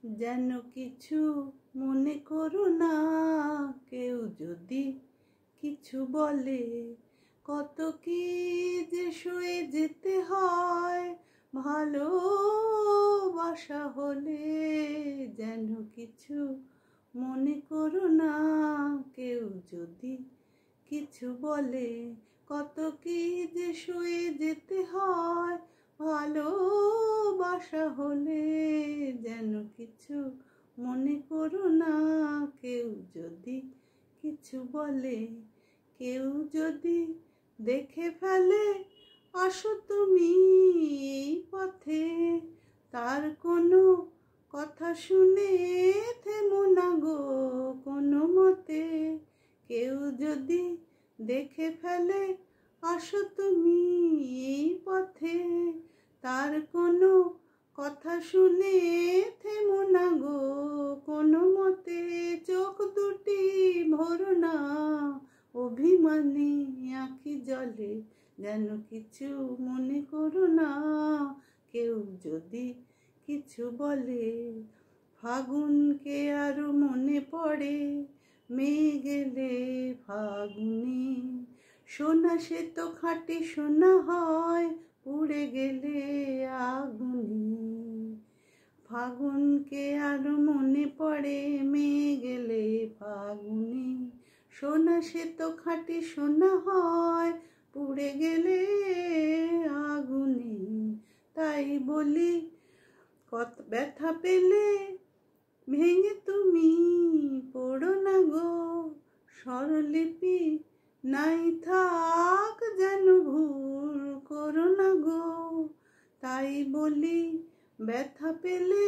যেন কিছু মনে করো না, কেউ যদি কিছু বলে। কত কি যে সয়ে যেতে হয় ভালোবাসা হলে। যেন কিছু মনে করো না, কেউ যদি কিছু বলে। কত কি যে সয়ে যেতে হয় ভালোবাসা হলে। যেন কিছু মনে করো না, কেউ যদি কিছু বলে। কেউ যদি দেখে ফেলে আসো তুমি এই পথে, তার কোনো কথা শুনে থেমো না গো কোনো মতে। কেউ যদি দেখে ফেলে আসো তুমি এই পথে, তার কোনো কথা শুনে থেমো না গো কোনো মতে। চোখ দুটি ভরো না অভিমানে আঁখি জলে। যেন কিছু মনে করো না, কেউ যদি কিছু বলে। ফাগুনকে আরো মনে পড়ে মেয়ে গেলে ফাগুনে। সোনা সে তো খাঁটি সোনা হয় পুড়ে গেলে আগুনে। ফাগুনকে আরো মনে পড়ে মেয়ে গেলে ফাগুনে। সোনা সে তো খাঁটি সোনা হয় পুড়ে গেলে আগুনে। তাই বলি কত ব্যথা পেলে ভেঙে তুমি পড়ো না গো। স্বরলিপি নাই থাক যেন ভুল করো না গো। তাই বলি ব্যথা পেলে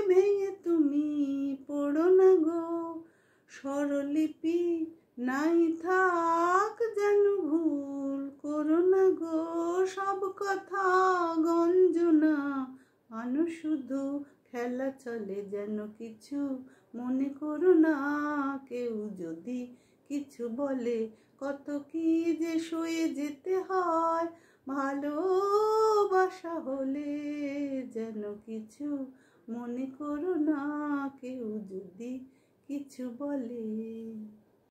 ভেঙে তুমি পড়ো না গো। স্বরলিপি নাই থাক যেন ভুল করো না গো। সব কথা গঞ্জনা আনো শুধু খেলা চলে। যেন কিছু মনে করো না, কেউ যদি কিছু বলে। কত কি যে সয়ে যেতে হয় ভালোবাসা হলে। যেন কিছু মনে করো না, কেউ যদি কিছু বলে।